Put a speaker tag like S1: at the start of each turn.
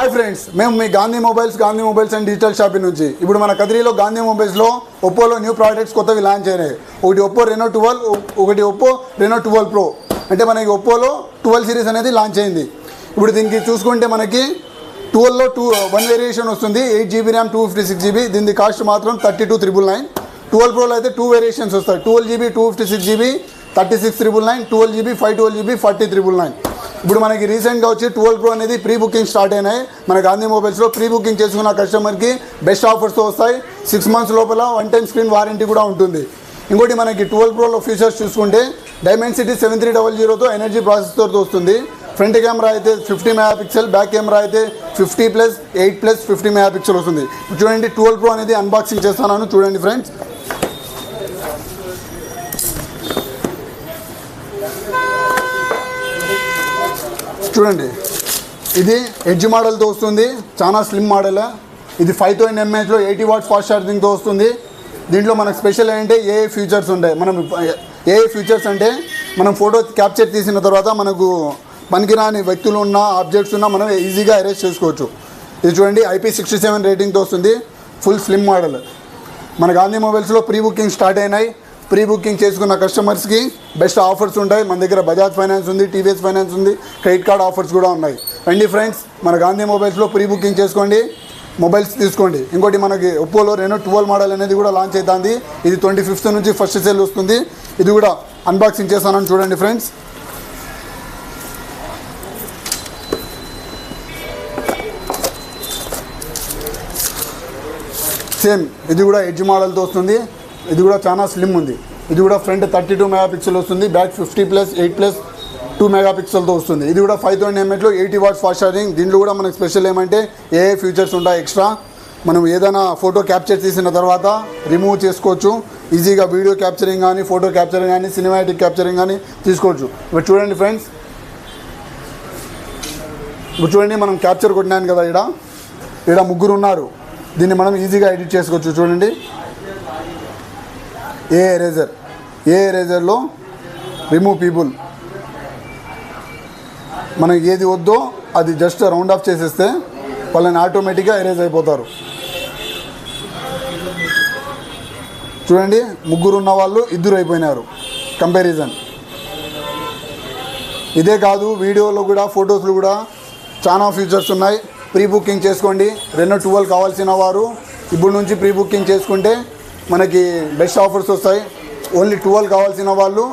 S1: Hi friends, మేము మీ Gandhi mobiles and digital shopping నుంచి ఇప్పుడు మన కదిరిలో గాంధీ మొబైల్స్లో ఒప్పోలో న్యూ ప్రోడక్ట్స్ కొత్తవి లాంచ్ అయినాయి. ఒకటి ఒప్పో రెనో 12, ఒకటి ఒప్పో రెనో 12 ప్రో. అంటే మనకి ఒప్పోలో 12 సిరీస్ అనేది లాంచ్ అయింది. ఇప్పుడు దీనికి చూసుకుంటే మనకి 12లో 1 వేరియేషన్ వస్తుంది, 8GB ర్యామ్ 256GB. దీని కాస్ట్ మాత్రం 32,999. 12 ప్రోలో అయితే 2 వేరియేషన్స్ వస్తాయి, 12GB 256GB 36,999, 12GB 512GB 40,999. ఇప్పుడు మనకి రీసెంట్గా వచ్చి 12 ప్రో అనేది ప్రీ బుకింగ్ స్టార్ట్ అయినాయి. మన గాంధీ మొబైల్స్లో ప్రీ బుకింగ్ చేసుకున్న కస్టమర్కి బెస్ట్ ఆఫర్స్తో వస్తాయి. 6 months లోపల 1 time స్క్రీన్ వారంటీ కూడా ఉంటుంది. ఇంకోటి మనకి 12 ప్రోలో ఫీచర్స్ చూసుకుంటే డైమెన్సిటీ 7300తో ఎనర్జీ ప్రాసెసర్తో వస్తుంది. ఫ్రంట్ కెమెరా అయితే 50 MP, బ్యాక్ కెమెరా అయితే 50+, 8+, 50 MP వస్తుంది. చూడండి 12 ప్రో అనేది అన్బాక్సింగ్ చేస్తున్నాను, చూడండి ఫ్రెండ్స్. చూడండి, ఇది ఎడ్జ్ మోడల్తో వస్తుంది, చాలా స్లిమ్ మోడల్. ఇది 5000 mAhలో 80 watts ఫాస్ట్ ఛార్జింగ్తో వస్తుంది. దీంట్లో మనకు స్పెషల్ ఏంటంటే ఏ ఫీచర్స్ ఉంటాయి. ఏ ఫీచర్స్ అంటే మనం ఫోటో క్యాప్చర్ తీసిన తర్వాత మనకు పనికిరాని వ్యక్తులు ఉన్న ఆబ్జెక్ట్స్ ఉన్నా మనం ఈజీగా అరేంజ్ చేసుకోవచ్చు. ఇది చూడండి IP67 రేటింగ్తో వస్తుంది, ఫుల్ స్లిమ్ మోడల్. మన గాంధీ మొబైల్స్లో ప్రీ బుకింగ్ స్టార్ట్ అయినాయి. ప్రీ బుకింగ్ చేసుకున్న కస్టమర్స్కి బెస్ట్ ఆఫర్స్ ఉంటాయి. మన దగ్గర బజాజ్ ఫైనాన్స్ ఉంది, టీవీఎస్ ఫైనాన్స్ ఉంది, క్రెడిట్ కార్డ్ ఆఫర్స్ కూడా ఉన్నాయి. రండి ఫ్రెండ్స్, మన గాంధీ మొబైల్స్లో ప్రీ బుకింగ్ చేసుకోండి, మొబైల్స్ తీసుకోండి. ఇంకోటి మనకి ఒప్పోలో రెనో 12 మోడల్ అనేది కూడా లాంచ్ అవుతుంది. ఇది 25th నుంచి ఫస్ట్ సేల్ వస్తుంది. ఇది కూడా అన్బాక్సింగ్ చేస్తానని చూడండి ఫ్రెండ్స్. సేమ్ ఇది కూడా ఎడ్జ్ మోడల్తో వస్తుంది. ఇది కూడా చాలా స్లిమ్ ఉంది. ఇది కూడా ఫ్రంట్ 32 MP వస్తుంది, బ్యాక్ 50+, 8+, 2 MP వస్తుంది. ఇది కూడా 5000 mAhలో 80 watts ఫాస్ట్ ఛార్జింగ్. దీంట్లో కూడా మనకు స్పెషల్ ఏమంటే ఏ ఫీచర్స్ ఉంటాయి ఎక్స్ట్రా. మనం ఏదైనా ఫోటో క్యాప్చర్ చేసిన తర్వాత రిమూవ్ చేసుకోవచ్చు ఈజీగా. వీడియో క్యాప్చరింగ్ కానీ, ఫోటో క్యాప్చరింగ్ కానీ, సినిమాటిక్ క్యాప్చరింగ్ కానీ తీసుకోవచ్చు. ఇప్పుడు చూడండి ఫ్రెండ్స్, ఇప్పుడు చూడండి మనం క్యాప్చర్ కొట్టినాను కదా, ఇక్కడ ముగ్గురు ఉన్నారు. దీన్ని మనం ఈజీగా ఎడిట్ చేసుకోవచ్చు. చూడండి ఏ ఎరేజర్లో రిమూవ్ పీపుల్. మనకి ఏది వద్దో అది జస్ట్ రౌండ్ ఆఫ్ చేసేస్తే వాళ్ళని ఆటోమేటిక్గా ఎరేజ్ అయిపోతారు. చూడండి ముగ్గురు ఉన్న వాళ్ళు 2 అయిపోయినారు కంపారిజన్. ఇదే కాదు, వీడియోలో కూడా ఫొటోస్లో కూడా చాలా ఫీచర్స్ ఉన్నాయి. ప్రీ బుకింగ్ చేసుకోండి. రెనో 12 కావాల్సిన వారు ఇప్పుడు నుంచి ప్రీ బుకింగ్ చేసుకుంటే మనకి బెస్ట్ ఆఫర్స్ వస్తాయి. ఓన్లీ 12 కావాల్సిన వాళ్ళు